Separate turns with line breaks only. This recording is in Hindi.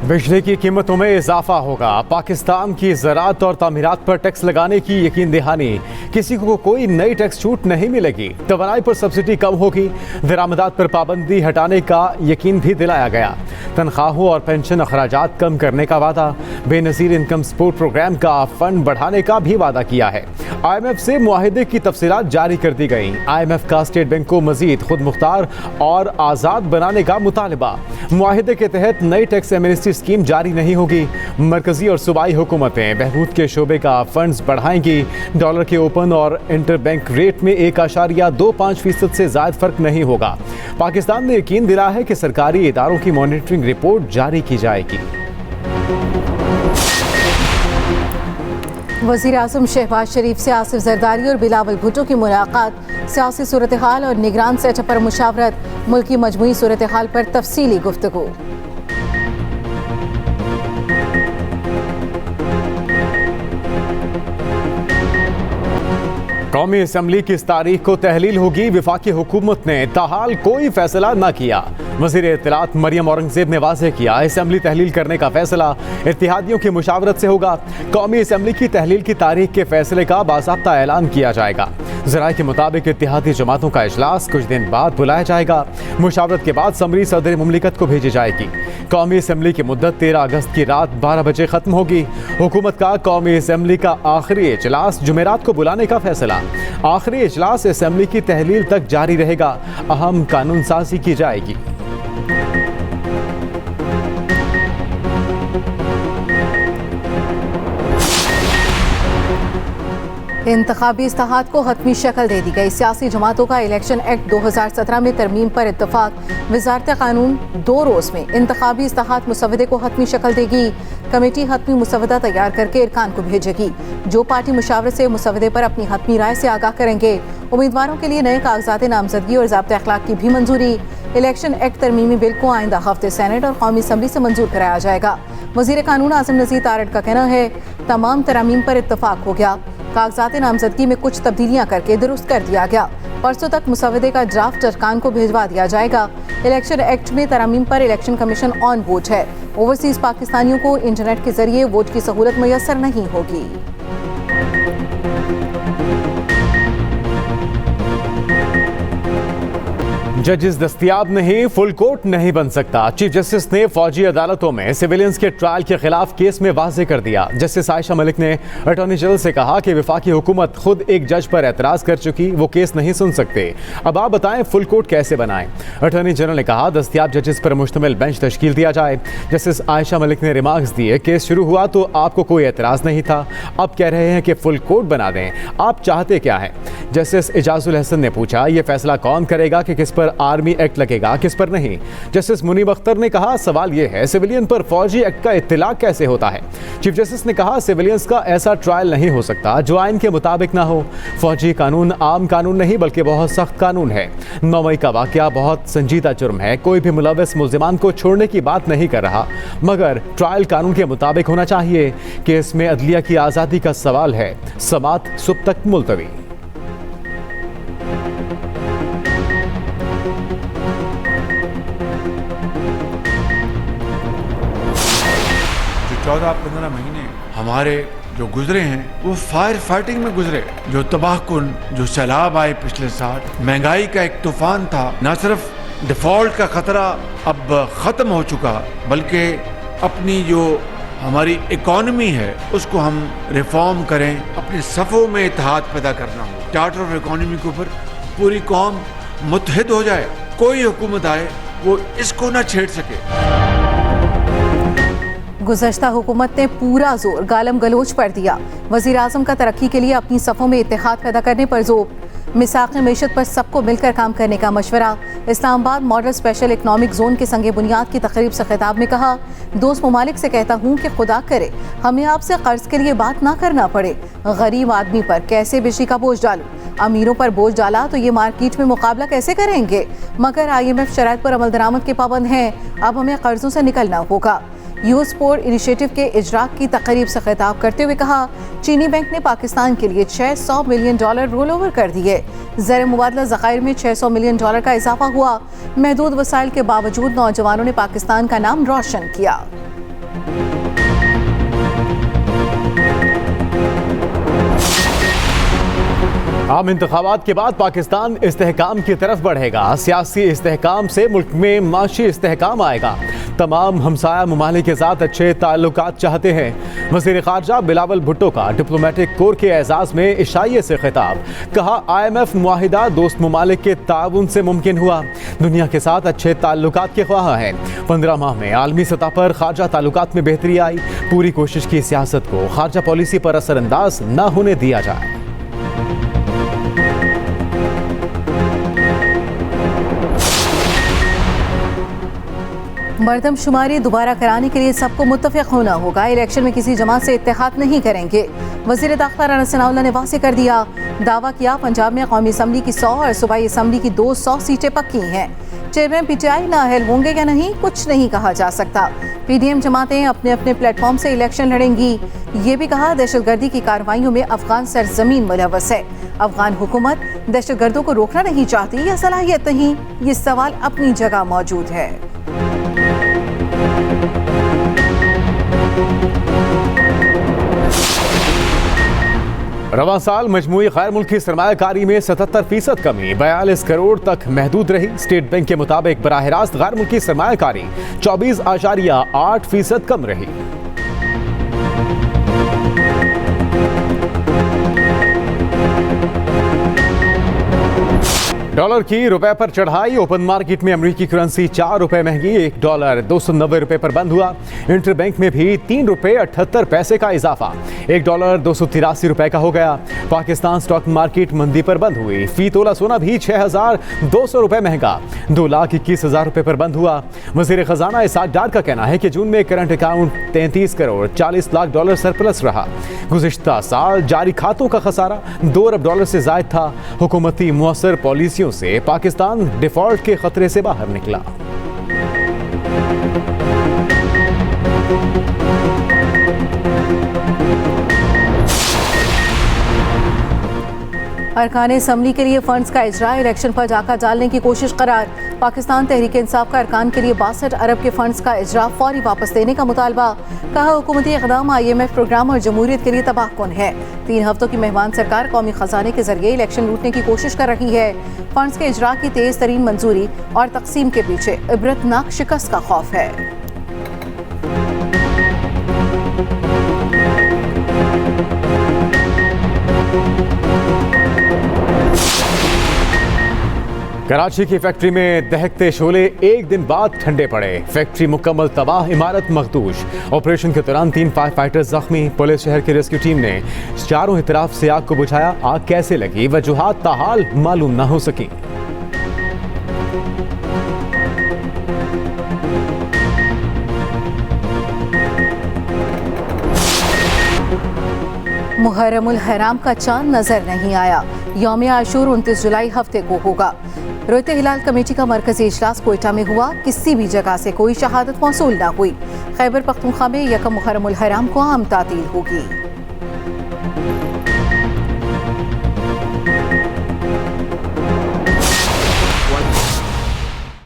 बिजली की कीमतों में इजाफा होगा। पाकिस्तान की ज़राअत और तामीरात पर टैक्स लगाने की यकीन दहानी। किसी को कोई नई टैक्स छूट नहीं मिलेगी। तवानाई पर सब्सिडी कम होगी। दरामदात पर पाबंदी हटाने का यकीन भी दिलाया गया। तनख्वाहों और पेंशन अखराजात कम करने का वादा। बेनज़ीर इनकम सपोर्ट प्रोग्राम का फंड बढ़ाने का भी वादा किया है। IMF से मुआहिदे की तफसीलात जारी कर दी गई। IMF का स्टेट बैंक को मजीद खुद मुख्तार और आज़ाद बनाने का मुतालबा। मुआहिदे के तहत नई टैक्स एमनेस्टी स्कीम जारी नहीं होगी। मरकजी और सूबाई हुकूमतें बहबूद के शोबे का फंड्स बढ़ाएंगी। डॉलर के ओपन और इंटर बैंक रेट में 1.25% से ज़ायद फर्क नहीं होगा। पाकिस्तान ने यकीन दिलाया है कि सरकारी इदारों की मॉनिटरिंग रिपोर्ट जारी की जाएगी।
वज़ीर-ए-आज़म शहबाज शरीफ से आसिफ जरदारी और बिलावल भुट्टो की मुलाकात। सियासी सूरत हाल और निगरान सेटअप पर मुशावरत। मुल्की मजमूई सूरत हाल पर तफसीली गुफ्तगू।
कौमी असम्बली की इस तारीख को तहलील होगी। विफाकी हुकूमत ने ताहाल कोई फैसला न किया। वज़ीर इत्तलात मरियम औरंगज़ेब ने वाज़ेह किया, असम्बली तहलील करने का फैसला इत्तेहादियों की मुशावरत से होगा। कौमी असम्बली की तहलील की तारीख के फैसले का बाज़ाब्ता ऐलान किया जाएगा। ज़राए के मुताबिक इत्तेहादी जमातों का इजलास कुछ दिन बाद बुलाया जाएगा। मुशावरत के बाद समरी सदर मुमलिकत को भेजी जाएगी। कौमी असम्बली की मुद्दत 13 अगस्त की रात 12 बजे ख़त्म होगी। हुकूमत का कौमी असम्बली का आखिरी इजलास जुमेरात को बुलाने का फैसला। आखिरी इजलास असम्बली की तहलील तक जारी रहेगा। अहम कानून साजी की जाएगी।
इंतखाबी इस्तेहाद को हतमी शक्ल दे दी गई। सियासी जमातों का इलेक्शन एक्ट 2017 में तरमीम पर इत्तफाक। वजारत कानून 2 रोज़ में इंतखाबी इस्तेहाद मुसवदे को हतमी शक्ल देगी। कमेटी हतमी मुसवदा तैयार करके इरकान को भेजेगी, जो पार्टी मुशावरत से मुसवदे पर अपनी हतमी राय से आगाह करेंगे। उम्मीदवारों के लिए नए कागजात नामजदगी और ज़ाब्ते अखलाक की भी मंजूरी। इलेक्शन एक्ट तरमीमी बिल को आइंदा हफ्ते सेनेट और कौमी असम्बली से मंजूर कराया जाएगा। वज़ीर कानून आज़म नज़ीर तारड़ का कहना है, तमाम तरामीम पर इत्तफाक हो गया। कागजात नामजदगी में कुछ तब्दीलियां करके दुरुस्त कर दिया गया। परसों तक मुसवदे का ड्राफ्ट अरकान को भिजवा दिया जाएगा। इलेक्शन एक्ट में तरामीम पर इलेक्शन कमीशन ऑन वोट है। ओवरसीज पाकिस्तानियों को इंटरनेट के जरिए वोट की सहूलत मैसर नहीं होगी।
जजेस दस्तयाब नहीं, फुल कोर्ट नहीं बन सकता। चीफ जस्टिस ने फौजी अदालतों में सिविलियंस के ट्रायल के खिलाफ केस में वाजे कर दिया। जस्टिस आयशा मलिक ने अटॉर्नी जनरल से कहा कि विफाकी हुकूमत खुद एक जज पर एतराज कर चुकी, वो केस नहीं सुन सकते। अब आप बताएं फुल कोर्ट कैसे बनाएं। अटॉर्नी जनरल ने कहा दस्तयाब जजेस पर मुश्तमिल बेंच तश्कील दिया जाए। जस्टिस आयशा मलिक ने रिमार्क्स दिए, केस शुरू हुआ तो आपको कोई एतराज नहीं था, अब कह रहे हैं कि फुल कोर्ट बना दें, आप चाहते क्या है। जस्टिस इजाजुल हसन ने पूछा, यह फैसला कौन करेगा कि किस पर आर्मी एक्ट लगेगा, किस पर नहीं। जस्टिस मुनीब अख्तर ने कहा, सवाल यह है सिविलियन पर फौजी एक्ट का इत्तिलाक कैसे होता है। चीफ जस्टिस ने कहा, सिविलियंस का ऐसा ट्रायल नहीं हो सकता जो आइन के मुताबिक ना हो। फौजी कानून आम कानून नहीं बल्कि बहुत सख्त कानून है। 9 मई का वाकया बहुत संजीदा जुर्म है। कोई भी मुलविस मुल्जिमान को छोड़ने की बात नहीं कर रहा, मगर ट्रायल कानून के मुताबिक होना चाहिए। केस में अदलिया की आज़ादी का सवाल है। समात सुबह तक मुलतवी।
14-15 महीने हमारे जो गुजरे हैं वो फायर फाइटिंग में गुजरे। जो तबाहकुन जो सैलाब आए पिछले साल, महंगाई का एक तूफान था। न सिर्फ डिफॉल्ट का खतरा अब खत्म हो चुका, बल्कि अपनी जो हमारी इकॉनमी है उसको हम रिफॉर्म करें, अपने सफ़ों में इत्तेहाद पैदा करना हो। चार्टर ऑफ इकॉनमी के ऊपर पूरी कौम मुत्तहिद हो जाए, कोई हुकूमत आए वो इसको ना छेड़ सके।
गुज़श्ता हुकूमत ने पूरा जोर गालम गलोच पर दिया। वज़ीर आज़म का तरक्की के लिए अपनी सफ़ों में इत्तेहाद पैदा करने पर जोर। मिसाक़ मेशत पर सबको मिलकर काम करने का मशवरा। Islamabad model special economic zone के संगे बुनियाद की तकरीब से खिताब में कहा, दोस्त ममालिक से कहता हूँ कि खुदा करे हमें आपसे कर्ज के लिए बात ना करना पड़े। गरीब आदमी पर कैसे बिजली का बोझ डालूं, अमीरों पर बोझ डाला तो ये मार्केट में मुकाबला कैसे करेंगे। मगर IMF शराइत पर अमल दरामद के पाबंद हैं, अब हमें कर्जों से निकलना होगा। यूथ स्पोर्ट इनिशिएटिव के इजराक की तकरीब से खिताब करते हुए कहा, चीनी बैंक ने पाकिस्तान के लिए $600 मिलियन रोल ओवर कर दिए। ज़र मुबादला ज़खायर में $600 मिलियन का इजाफा हुआ। महदूद वसाइल के बावजूद नौजवानों ने पाकिस्तान का नाम रोशन किया।
आम इंतखाबात के बाद पाकिस्तान इस्तेहकाम की तरफ बढ़ेगा। सियासी इस्तेहकाम से मुल्क में माशी इस्तेहकाम आएगा। तमाम हमसाया ममालिक के साथ अच्छे ताल्लुकात चाहते हैं। वज़ीर ख़ारजा बिलावल भुट्टो का डिप्लोमेटिक कोर के एजाज़ में इशाइये से खिताब। कहा IMF मुआहिदा दोस्त ममालिक के ताउन से मुमकिन हुआ। दुनिया के साथ अच्छे ताल्लुकात के ख्वाह है। 15 माह में आलमी सतह पर खारजा ताल्लुकात में बेहतरी आई। पूरी कोशिश की सियासत को खारजा पॉलिसी पर असरअंदाज न होने दिया जाए।
मरदमशुमारी दोबारा कराने के लिए सबको मुत्तफ़िक़ होना होगा। इलेक्शन में किसी जमात से इत्तेहाद नहीं करेंगे। वज़ीर दाखिला राना सनाउल्लाह ने वाज़ेह कर दिया। दावा किया पंजाब में कौमी असम्बली की 100 और सूबाई असम्बली की 200 सीटें पक्की हैं। चेयरमैन PTI नाअहल होंगे या नहीं कुछ नहीं कहा जा सकता। PDM जमातें अपने अपने प्लेटफॉर्म से इलेक्शन लड़ेंगी। ये भी कहा दहशतगर्दी की कार्रवाइयों में अफगान सरजमीन मुलव्वस है। अफगान हुकूमत दहशतगर्दों को रोकना नहीं चाहती या सलाहियत नहीं, ये सवाल अपनी जगह मौजूद है।
रवां साल मजमूई गैर मुल्की सरमायाकारी में 77% कमी 42 करोड़ तक महदूद रही। स्टेट बैंक के मुताबिक बराह रास्त गैर मुल्की सरमायाकारी 24.8% कम रही। डॉलर की रुपए पर चढ़ाई। ओपन मार्केट में अमेरिकी करेंसी 4 रुपए महंगी, $1 290 रुपए पर बंद हुआ। इंटरबैंक में भी 3 रुपए 78 पैसे का इजाफा, $1 283 रुपए का हो गया। पाकिस्तान स्टॉक मार्केट मंदी पर बंद हुई। फी तोला सोना भी 6,200 रुपए महंगा, 2,21,000 रुपए पर बंद हुआ। वजीर खजाना इसाक डार का कहना है कि जून में current account 33 crore 40 lakh dollar surplus रहा। गुज़िश्ता साल जारी खातों का खसारा $2 अरब से जायद था। हुकूमती मुअस्सर पॉलिसियों से पाकिस्तान डिफॉल्ट के खतरे से बाहर निकला।
अरकान असम्बली के लिए फंड्स का इजरा इलेक्शन पर जाकर डालने की कोशिश करार। पाकिस्तान तहरीक इंसाफ का अरकान के लिए 62 अरब के फंड्स का इजरा फौरी वापस देने का मुतालबा। कहा हुकूमती इक़दाम IMF प्रोग्राम और जमहूरियत के लिए तबाहकुन है। 3 हफ्तों की मेहमान सरकार कौमी खजाने के जरिए इलेक्शन लूटने की कोशिश कर रही है। फंड्स के इजरा की तेज तरीन मंजूरी और तकसीम के पीछे इबरतनाक शिकस्त का खौफ है।
कराची की फैक्ट्री में दहकते शोले एक दिन बाद ठंडे पड़े। फैक्ट्री मुकम्मल तबाह, इमारत मखदूश। ऑपरेशन के दौरान 3 फायर फाइटर्स जख्मी। पुलिस शहर की रेस्क्यू टीम ने चारों तरफ से आग को बुझाया। आग कैसे लगी वजूहात ताहाल मालूम न हो सकी।
मुहर्रमुल हराम का चांद नजर नहीं आया। यौम आशूर 29 जुलाई हफ्ते को होगा। रोते हिलाल कमेटी का मरकजी इजलास कोयटा में हुआ। किसी भी जगह से कोई शहादत मौसूल न हुई। खैबर पख्तूनख्वा में 1 मुहर्रमुल हराम को आम तातील होगी।